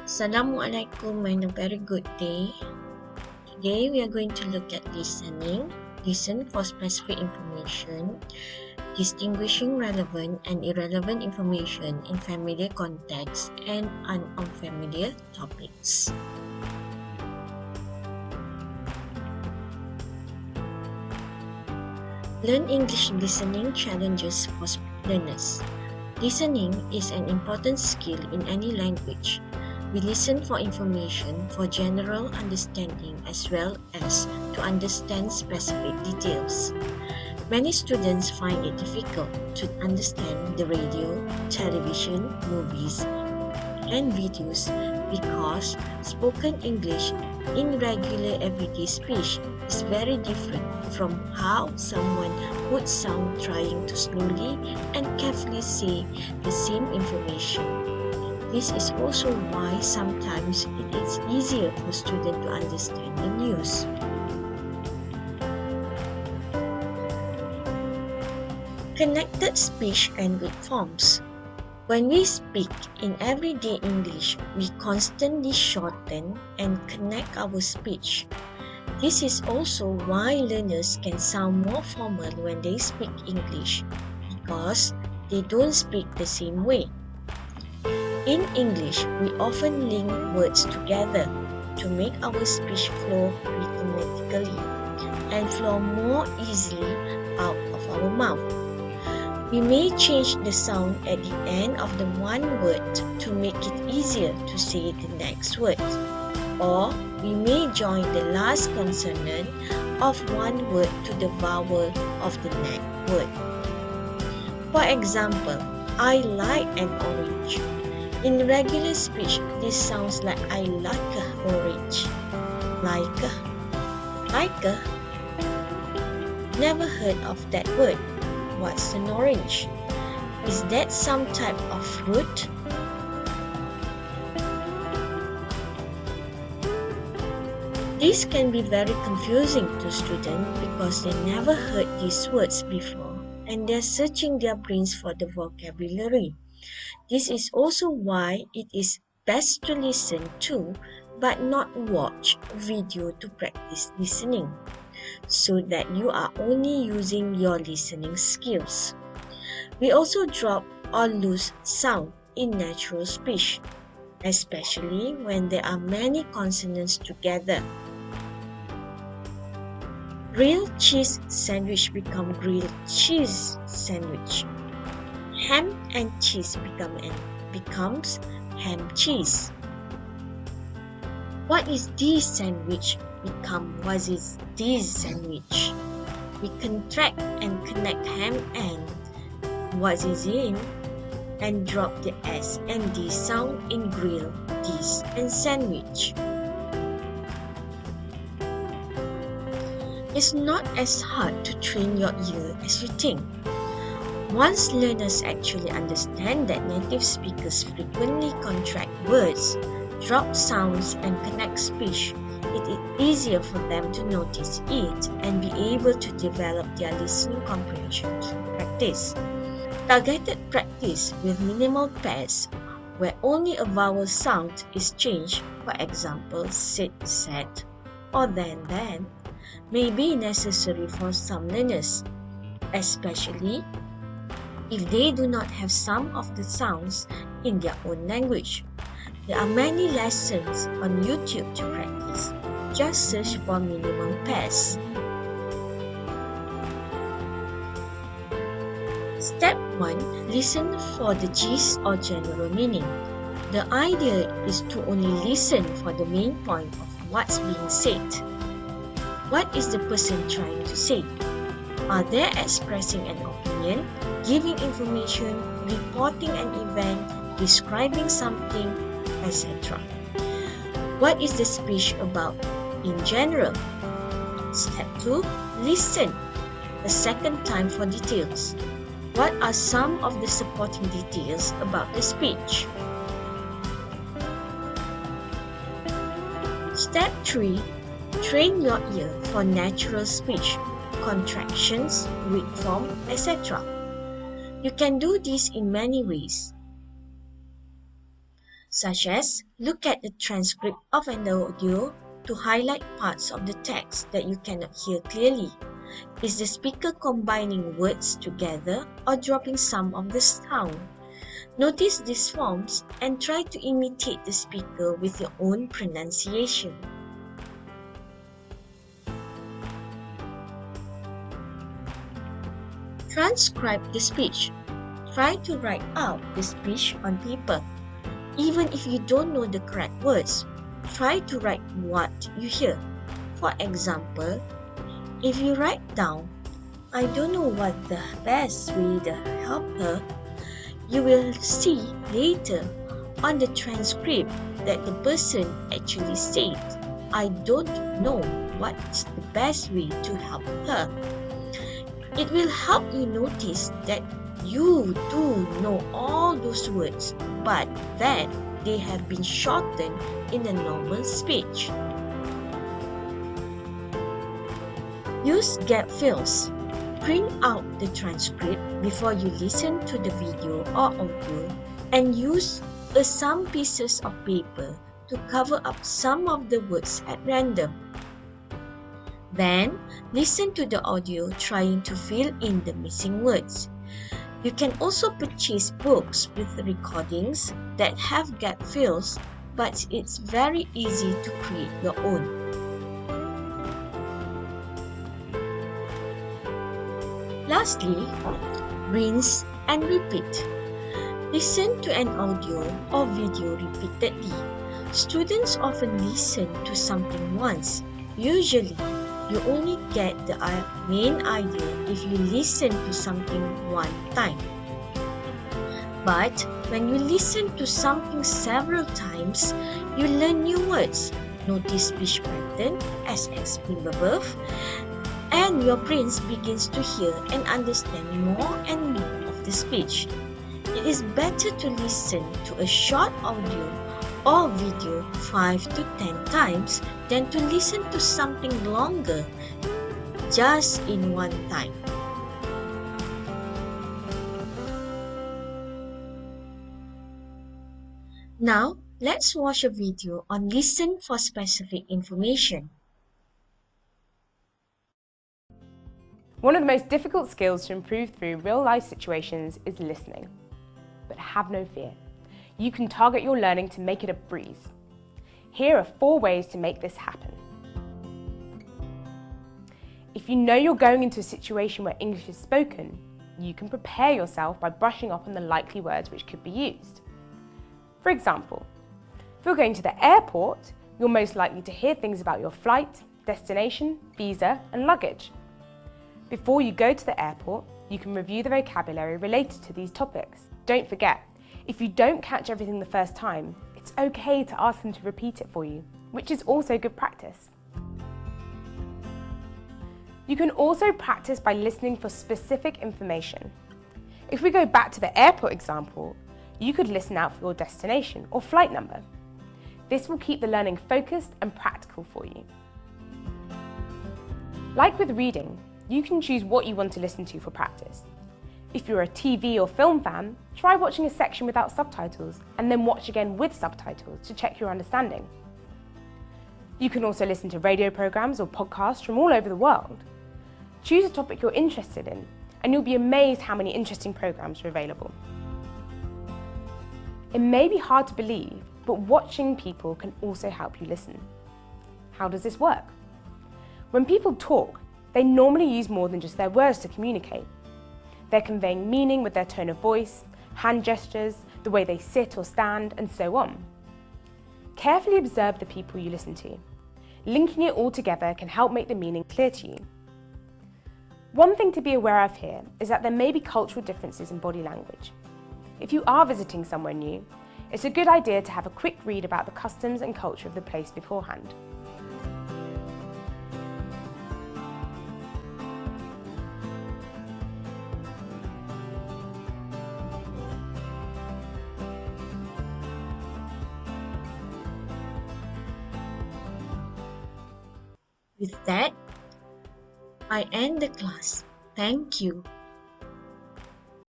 Assalamualaikum and a very good day. Today we are going to look at listening. Listen for specific information, distinguishing relevant and irrelevant information in familiar contexts and unfamiliar topics. Learn English listening challenges for learners. Listening is an important skill in any language. We listen for information for general understanding as well as to understand specific details. Many students find it difficult to understand the radio, television, movies, and videos because spoken English in regular everyday speech is very different from how someone would sound trying to slowly and carefully say the same information. This is also why sometimes it is easier for students to understand the news. Connected speech and word forms. When we speak in everyday English, we constantly shorten and connect our speech. This is also why learners can sound more formal when they speak English because they don't speak the same way. In English, we often link words together to make our speech flow rhythmically and flow more easily out of our mouth. We may change the sound at the end of the one word to make it easier to say the next word, or we may join the last consonant of one word to the vowel of the next word. For example, I like an orange. In regular speech, this sounds like I like an orange. Like a. Never heard of that word. What's an orange? Is that some type of fruit? This can be very confusing to students because they never heard these words before and they're searching their brains for the vocabulary. This is also why it is best to listen to but not watch video to practice listening, so that you are only using your listening skills. We also drop or lose sound in natural speech, especially when there are many consonants together. Grilled cheese sandwich become grilled cheese sandwich. Ham and cheese becomes ham cheese. What is this sandwich become what is this sandwich? We contract and connect ham and what is in and drop the S and D sound in grill, this and sandwich. It's not as hard to train your ear as you think. Once learners actually understand that native speakers frequently contract words, drop sounds and connect speech, it is easier for them to notice it and be able to develop their listening comprehension practice. Targeted practice with minimal pairs where only a vowel sound is changed, for example sit, sat, or then, may be necessary for some learners, especially if they do not have some of the sounds in their own language. There are many lessons on YouTube to practice. Just search for minimum pairs. Step 1. Listen for the gist or general meaning. The idea is to only listen for the main point of what's being said. What is the person trying to say? Are they expressing an opinion, giving information, reporting an event, describing something, etc.? What is the speech about in general? Step 2. Listen a second time for details. What are some of the supporting details about the speech? Step 3. Train your ear for natural speech, contractions, word form, etc. You can do this in many ways. such as look at the transcript of an audio to highlight parts of the text that you cannot hear clearly. Is the speaker combining words together or dropping some of the sound? Notice these forms and try to imitate the speaker with your own pronunciation. Transcribe the speech. Try to write out the speech on paper. Even if you don't know the correct words, try to write what you hear. For example, if you write down, "I don't know what the best way to help her," you will see later on the transcript that the person actually said, "I don't know what's the best way to help her." It will help you notice that you do know all those words, but that they have been shortened in a normal speech. Use gap fills. Print out the transcript before you listen to the video or audio and use some pieces of paper to cover up some of the words at random. Then, listen to the audio trying to fill in the missing words. You can also purchase books with recordings that have gap fills, but it's very easy to create your own. Lastly, rinse and repeat. Listen to an audio or video repeatedly. Students often listen to something once. Usually, you only get the main idea if you listen to something one time. But when you listen to something several times, you learn new words, notice speech pattern as explained above, and your brain begins to hear and understand more and more of the speech. It is better to listen to a short audio or video 5 to 10 times than to listen to something longer just in one time. Now, let's watch a video on listen for specific information. One of the most difficult skills to improve through real-life situations is listening. But have no fear. You can target your learning to make it a breeze. Here are 4 ways to make this happen. If you know you're going into a situation where English is spoken, you can prepare yourself by brushing up on the likely words which could be used. For example, if you're going to the airport, you're most likely to hear things about your flight, destination, visa, and luggage. Before you go to the airport, you can review the vocabulary related to these topics. Don't forget, if you don't catch everything the first time, it's okay to ask them to repeat it for you, which is also good practice. You can also practice by listening for specific information. If we go back to the airport example, you could listen out for your destination or flight number. This will keep the learning focused and practical for you. Like with reading, you can choose what you want to listen to for practice. If you're a TV or film fan, try watching a section without subtitles and then watch again with subtitles to check your understanding. You can also listen to radio programs or podcasts from all over the world. Choose a topic you're interested in, and you'll be amazed how many interesting programs are available. It may be hard to believe, but watching people can also help you listen. How does this work? When people talk, they normally use more than just their words to communicate. They're conveying meaning with their tone of voice, hand gestures, the way they sit or stand, and so on. Carefully observe the people you listen to. Linking it all together can help make the meaning clear to you. One thing to be aware of here is that there may be cultural differences in body language. If you are visiting somewhere new, it's a good idea to have a quick read about the customs and culture of the place beforehand. With that, I end the class. Thank you.